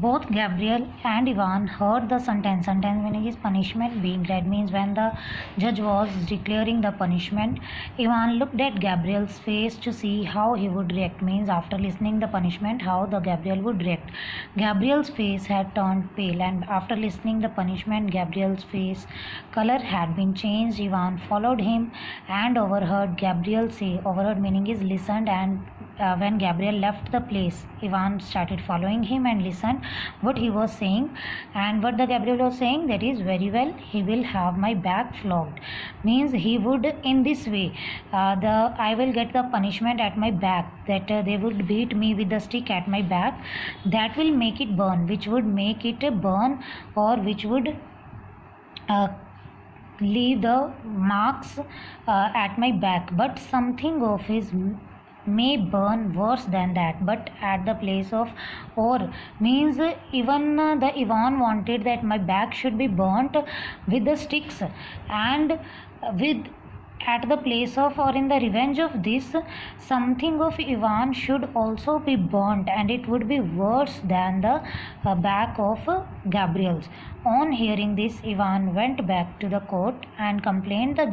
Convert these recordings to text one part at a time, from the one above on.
Both Gabriel and Ivan heard the sentence. Sentence meaning is punishment being read, means when the judge was declaring the punishment, Ivan looked at Gabriel's face to see how he would react, means after listening the punishment how the Gabriel would react. Gabriel's face had turned pale, and after listening the punishment Gabriel's face color had been changed. Ivan followed him and overheard Gabriel say, overheard meaning is listened, and when Gabriel left the place, Ivan started following him and listened what he was saying. And what the Gabriel was saying, that is, very well, he will have my back flogged, means he would in this way, I will get the punishment at my back, that they would beat me with the stick at my back, that will make it burn, which would make it burn, or which would uh, leave the marks at my back. But something of his may burn worse than that, but at the place of or, means even the Ivan wanted that my back should be burnt with the sticks, and with at the place of or in the revenge of this, something of Ivan should also be burnt, and it would be worse than the back of Gabriel's. On hearing this, Ivan went back to the court and complained that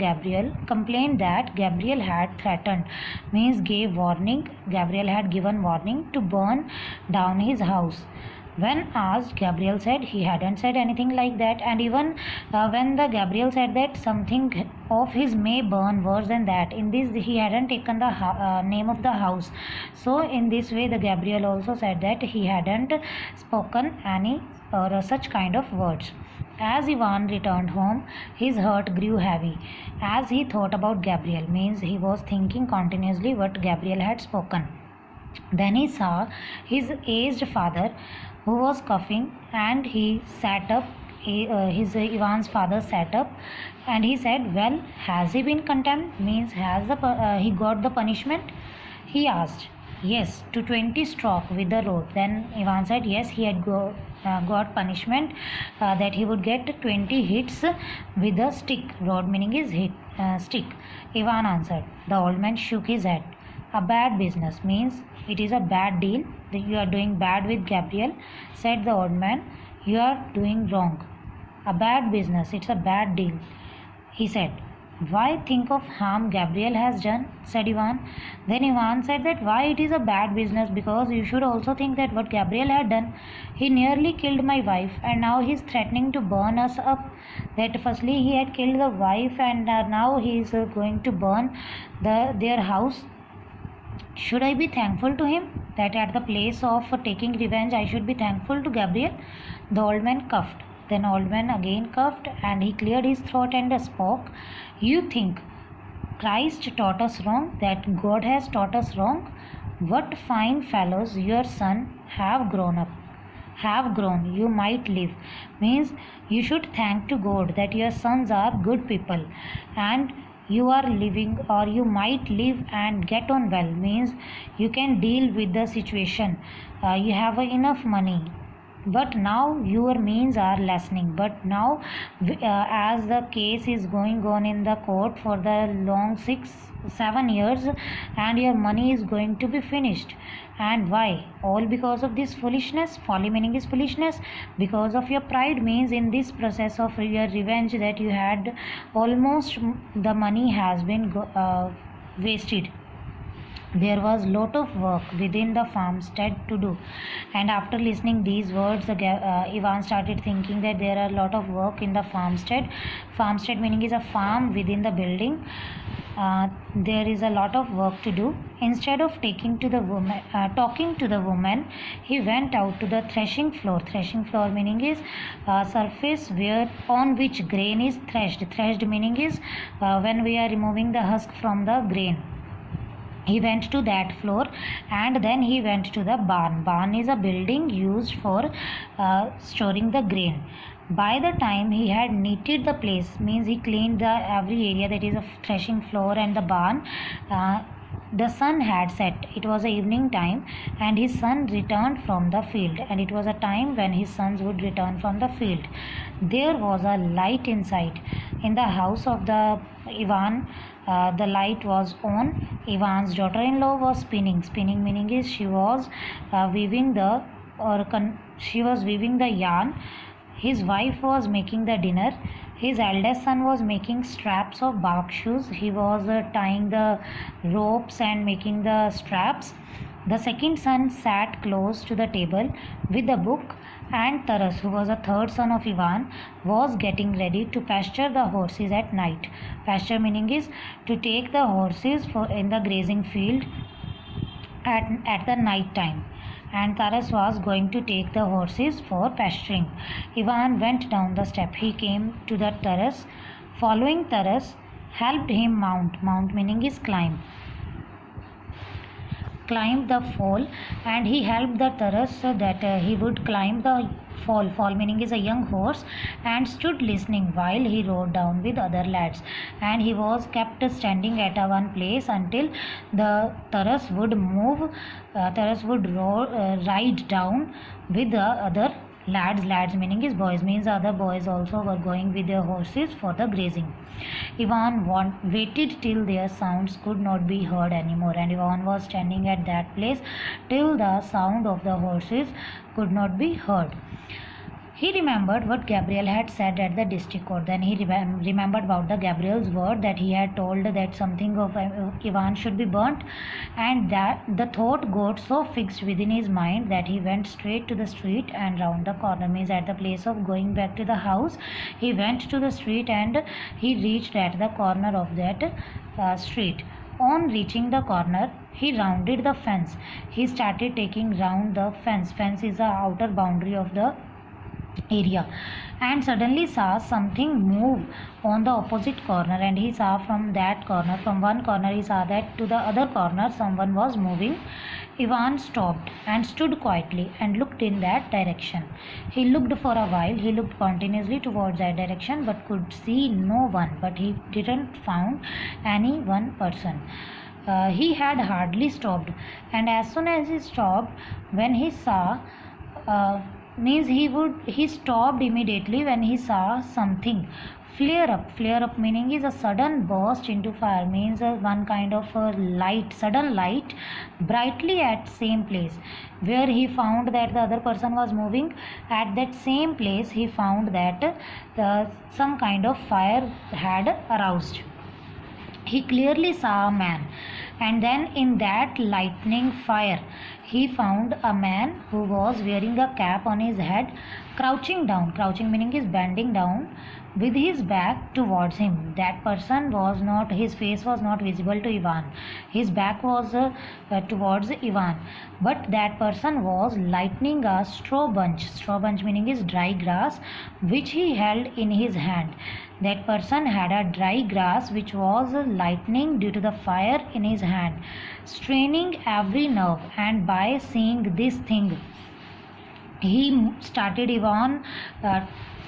Gabriel had threatened, means gave warning. Gabriel had given warning to burn down his house. When asked, Gabriel said he hadn't said anything like that, and even when the Gabriel said that something of his may burn worse than that, in this he hadn't taken the name of the house. So in this way the Gabriel also said that he hadn't spoken any or such kind of words. As Ivan returned home, his heart grew heavy as he thought about Gabriel, means he was thinking continuously what Gabriel had spoken. Then he saw his aged father who was coughing, and he sat up. Ivan's father sat up, and he said, "Well, has he been condemned? Means has he got the punishment?" He asked. "Yes, to 20 stroke with the rod." Then Ivan said, "Yes, he had got punishment, that he would get 20 hits with a stick. Rod meaning is hit stick." Ivan answered. The old man shook his head. "A bad business," means it is a bad deal, that you are doing bad with Gabriel. Said the old man, "You are doing wrong. A bad business, it's a bad deal." He said, "Why think of harm Gabriel has done?" said Ivan. Then Ivan said that why it is a bad business, because you should also think that what Gabriel had done. He nearly killed my wife, and now he is threatening to burn us up. That firstly he had killed the wife, and now he is going to burn their house. Should I be thankful to him, that at the place of taking revenge I should be thankful to Gabriel?" The old man coughed. Then old man again coughed, and he cleared his throat and spoke. "You think Christ taught us wrong, that God has taught us wrong? What fine fellows your son have grown up. Have grown, you might live." Means you should thank to God that your sons are good people, and you are living, or you might live and get on well, means you can deal with the situation, you have enough money, but now your means are lessening. But now as the case is going on in the court for the long 6-7 years, and your money is going to be finished, and why? All because of this foolishness. Folly meaning is foolishness. Because of your pride, means in this process of your revenge that you had, almost the money has been wasted. There was lot of work within the farmstead to do. And after listening these words, Ivan started thinking that there are a lot of work in the farmstead. Farmstead meaning is a farm within the building. There is a lot of work to do. Instead of talking to the woman, he went out to the threshing floor. Threshing floor meaning is surface where on which grain is threshed. Threshed meaning is when we are removing the husk from the grain. He went to that floor, and then he went to the barn. Barn is a building used for storing the grain. By the time he had neated the place, means he cleaned the every area, that is a threshing floor and the barn, the sun had set. It was a evening time, and his son returned from the field, and it was a time when his sons would return from the field. There was a light inside. In the house of the Ivan, the light was on. Ivan's daughter-in-law was spinning. Spinning meaning is she was weaving the she was weaving the yarn. His wife was making the dinner. His eldest son was making straps of bark shoes. He was tying the ropes and making the straps. The second son sat close to the table with a book, and Taras, who was a third son of Ivan, was getting ready to pasture the horses at night. Pasture meaning is to take the horses in the grazing field at the night time, and Taras was going to take the horses for pasturing. Ivan went down the step. He came to the Taras. Following Taras, helped him mount. Mount meaning is climb the fall, and he helped the Taras so that he would climb the fall. Fall meaning is a young horse, and stood listening while he rode down with other lads, and he was kept standing at one place until the Taras would move. Taras would ride down with the other lads. Lads meaning is boys, means other boys also were going with their horses for the grazing. Ivan waited till their sounds could not be heard anymore, and Ivan was standing at that place till the sound of the horses could not be heard. He remembered what Gabriel had said at the district court. Then he remembered about the Gabriel's word that he had told that something of Ivan should be burnt, and that the thought got so fixed within his mind that he went straight to the street and round the corner. Means at the place of going back to the house, he went to the street and he reached at the corner of that street. On reaching the corner, he rounded the fence. He started taking round the fence. Fence is the outer boundary of the area, and suddenly saw something move on the opposite corner, and he saw from that corner, from one corner he saw that to the other corner someone was moving. Ivan stopped and stood quietly and looked in that direction. He looked for a while. He looked continuously towards that direction but could see no one. But he didn't found any one person. He had hardly stopped, and as soon as he stopped, when he saw means he stopped immediately when he saw something flare up meaning is a sudden burst into fire, means one kind of sudden light brightly at same place where he found that the other person was moving. At that same place he found that some kind of fire had aroused. He clearly saw a man, and then in that lightning fire he found a man who was wearing a cap on his head, crouching down. Crouching meaning is bending down with his back towards him. That person was not, his face was not visible to Ivan. His back was towards Ivan, but that person was lighting a straw bunch. Straw bunch meaning is dry grass, which he held in his hand. That person had a dry grass which was lightning due to the fire in his hand, straining every nerve. And by seeing this thing, Ivan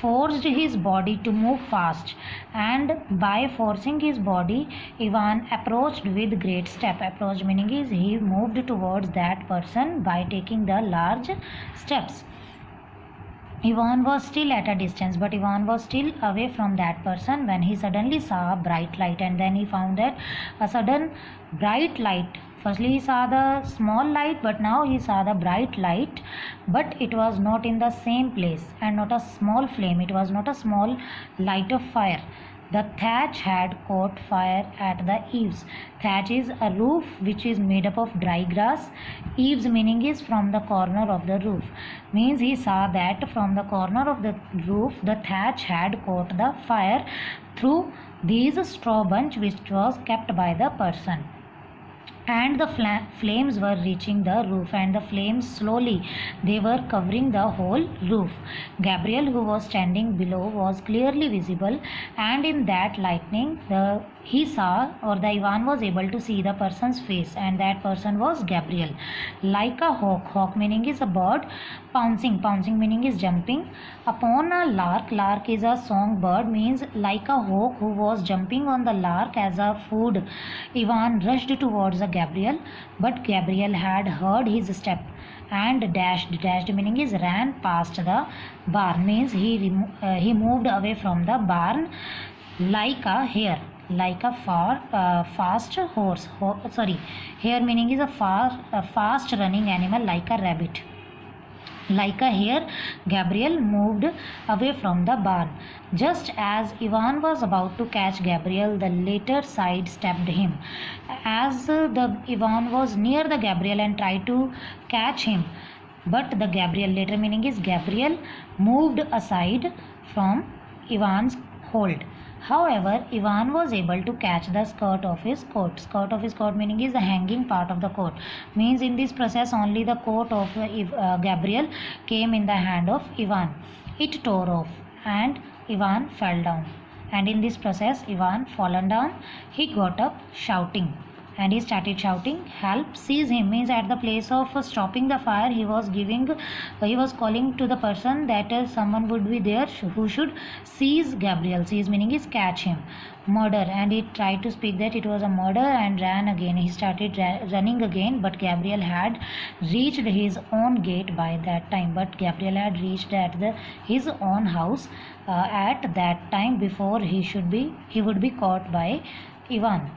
forced his body to move fast, and by forcing his body, Ivan approached with great step. Approach meaning is he moved towards that person by taking the large steps. Ivan was still at a distance, but Ivan was still away from that person when he suddenly saw a bright light, and then he found that a sudden bright light. Firstly he saw the small light, but now he saw the bright light, but it was not in the same place and not a small flame. It was not a small light of fire. The thatch had caught fire at the eaves. Thatch is a roof which is made up of dry grass. Eaves meaning is from the corner of the roof. Means he saw that from the corner of the roof the thatch had caught the fire through these straw bunch which was kept by the person. And the flames were reaching the roof, and the flames slowly they were covering the whole roof. Gabriel, who was standing below, was clearly visible, and in that lightning he saw, or the Ivan was able to see the person's face, and that person was Gabriel. Like a hawk, hawk meaning is a bird, pouncing meaning is jumping upon a lark. Lark is a songbird, means like a hawk who was jumping on the lark as a food. Ivan rushed towards Gabriel, but Gabriel had heard his step and dashed meaning is ran past the barn, means he moved away from the barn like a hare, like a fast horse. Hare meaning is a fast running animal like a rabbit. Like a hare, Gabriel moved away from the barn. Just as Ivan was about to catch Gabriel, the latter sidestepped him. As the Ivan was near the Gabriel and tried to catch him, but the Gabriel, later meaning is Gabriel, moved aside from Ivan's hold. However, Ivan was able to catch the skirt of his coat. Skirt of his coat meaning is the hanging part of the coat. Means in this process only the coat of Gabriel came in the hand of Ivan. It tore off and Ivan fell down. And in this process Ivan fallen down. He got up shouting. And he started shouting, help, seize him. Means at the place of stopping the fire, he was calling to the person that someone would be there who should seize Gabriel. Seize meaning is catch him. Murder, and he tried to speak that it was a murder and ran again. He started running again, but Gabriel had reached his own gate by that time. But Gabriel had reached at his own house at that time before he would be caught by Ivan.